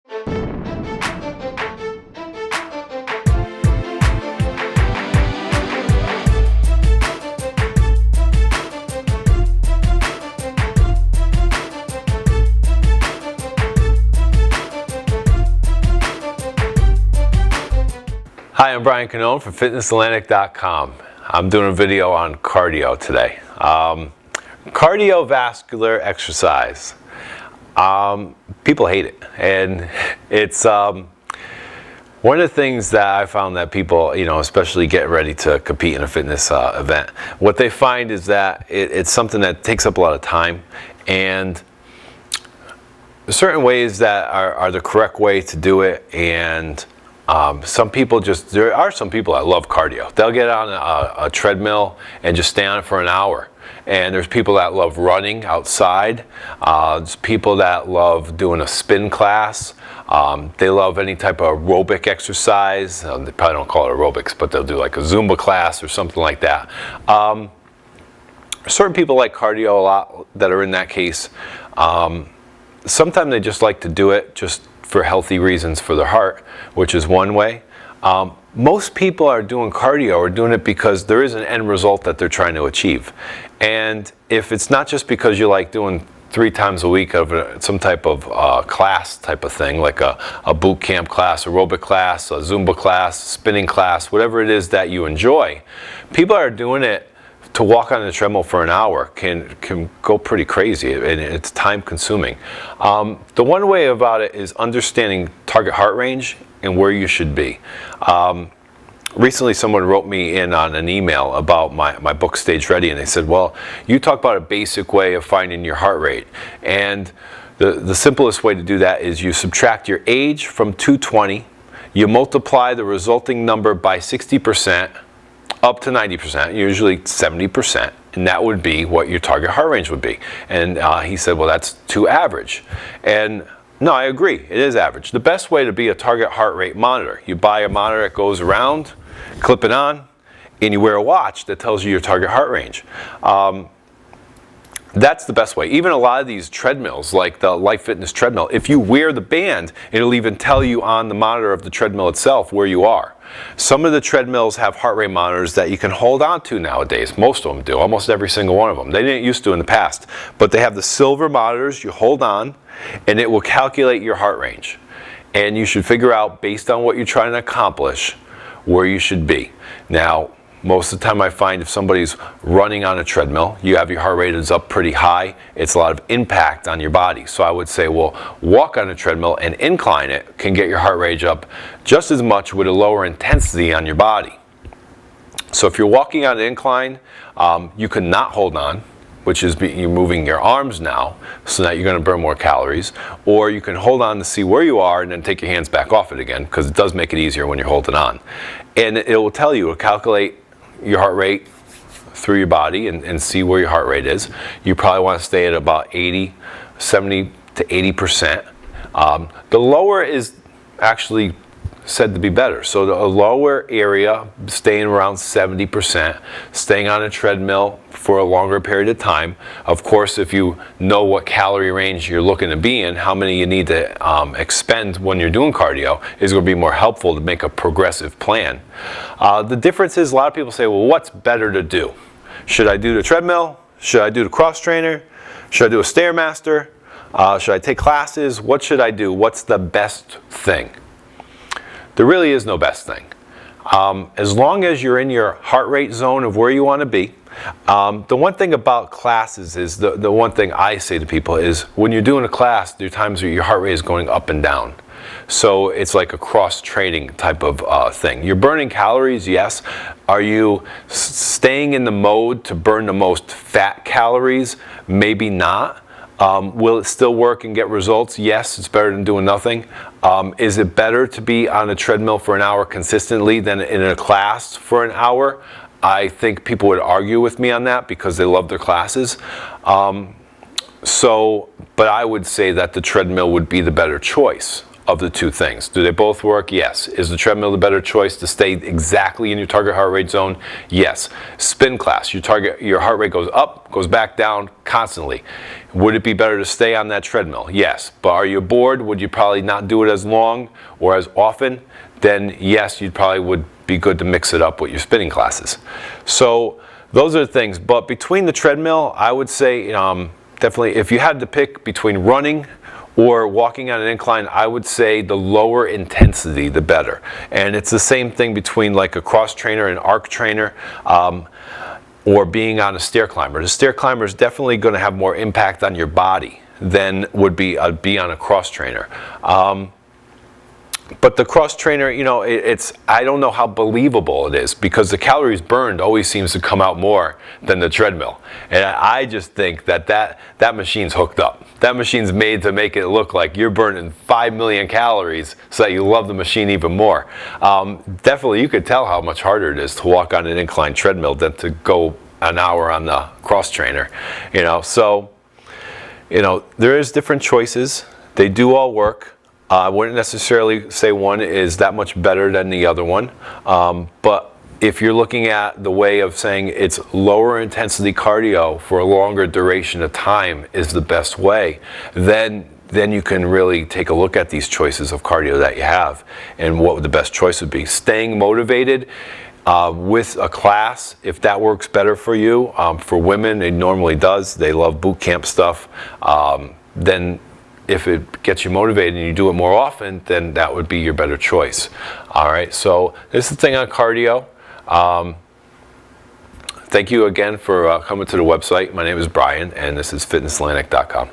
Hi, I'm Brian Cannone from FitnessAtlantic.com. I'm doing a video on cardio today. Cardiovascular exercise. People hate it, and it's one of the things that I found that people, especially getting ready to compete in a fitness event, what they find is that it's something that takes up a lot of time, and certain ways that are the correct way to do it, and there are some people that love cardio. They'll get on a treadmill and just stay on it for an hour. And there's people that love running outside. There's people that love doing a spin class. They love any type of aerobic exercise. They probably don't call it aerobics, but they'll do like a Zumba class or something like that. Certain people like cardio a lot that are in that case. Sometimes they just like to do it just for healthy reasons for their heart, which is one way. Most people are doing cardio or doing it because there is an end result that they're trying to achieve. And if it's not just because you like doing 3 times a week of some type of class type of thing, like a boot camp class, aerobic class, a Zumba class, spinning class, whatever it is that you enjoy, people are doing it to walk on the treadmill for an hour can go pretty crazy, and it's time consuming. The one way about it is understanding target heart range and where you should be. Recently someone wrote me in on an email about my book Stage Ready, and they said, well, you talk about a basic way of finding your heart rate, and the simplest way to do that is you subtract your age from 220, you multiply the resulting number by 60%, up to 90%, usually 70%, and that would be what your target heart range would be. And he said, well, that's too average. And no, I agree, it is average. The best way to be a target heart rate monitor, you buy a monitor that goes around, clip it on, and you wear a watch that tells you your target heart range. That's the best way. Even a lot of these treadmills, like the Life Fitness treadmill, if you wear the band, it'll even tell you on the monitor of the treadmill itself where you are. Some of the treadmills have heart rate monitors that you can hold on to nowadays. Most of them do, almost every single one of them. They didn't used to in the past, but they have the silver monitors you hold on, and it will calculate your heart range. And you should figure out, based on what you're trying to accomplish, where you should be. Now, most of the time I find if somebody's running on a treadmill, you have your heart rate is up pretty high, it's a lot of impact on your body. So I would say, well, walk on a treadmill and incline it can get your heart rate up just as much with a lower intensity on your body. So if you're walking on an incline, you can not hold on, which is you're moving your arms now so that you're going to burn more calories, or you can hold on to see where you are and then take your hands back off it again, because it does make it easier when you're holding on. And it will tell you, it'll calculate your heart rate through your body and see where your heart rate is. You probably want to stay at about 70 to 80%. The lower is actually said to be better. So the lower area, staying around 70%, staying on a treadmill for a longer period of time. Of course, if you know what calorie range you're looking to be in, how many you need to expend when you're doing cardio is going to be more helpful to make a progressive plan. The difference is a lot of people say, well, what's better to do? Should I do the treadmill? Should I do the cross trainer? Should I do a Stairmaster? Should I take classes? What should I do? What's the best thing? There really is no best thing. As long as you're in your heart rate zone of where you want to be. The one thing about classes is, the one thing I say to people is, when you're doing a class, there are times where your heart rate is going up and down. So it's like a cross-training type of thing. You're burning calories, yes. Are you staying in the mode to burn the most fat calories? Maybe not. Will it still work and get results? Yes, it's better than doing nothing. Is it better to be on a treadmill for an hour consistently than in a class for an hour? I think people would argue with me on that because they love their classes. But I would say that the treadmill would be the better choice. of the two things. Do they both work? Yes. Is the treadmill the better choice to stay exactly in your target heart rate zone? Yes. Spin class, your heart rate goes up, goes back down constantly. Would it be better to stay on that treadmill? Yes. But are you bored? Would you probably not do it as long or as often? Then yes, you probably would be good to mix it up with your spinning classes. So those are the things. But between the treadmill, I would say definitely if you had to pick between running or walking on an incline, I would say the lower intensity, the better. And it's the same thing between like a cross trainer and arc trainer, or being on a stair climber. The stair climber is definitely going to have more impact on your body than would be on a cross trainer. But the cross trainer, you know, I don't know how believable it is, because the calories burned always seems to come out more than the treadmill. And I just think that machine's hooked up. That machine's made to make it look like you're burning 5 million calories so that you love the machine even more. Definitely, you could tell how much harder it is to walk on an incline treadmill than to go an hour on the cross trainer. You know, so, you know, there is different choices. They do all work. I wouldn't necessarily say one is that much better than the other one, but if you're looking at the way of saying it's lower intensity cardio for a longer duration of time is the best way, then you can really take a look at these choices of cardio that you have and what the best choice would be. Staying motivated with a class, if that works better for you. For women, it normally does. They love boot camp stuff. Then if it gets you motivated and you do it more often, then that would be your better choice. All right, so this is the thing on cardio. Thank you again for coming to the website. My name is Brian, and this is fitnessatlantic.com.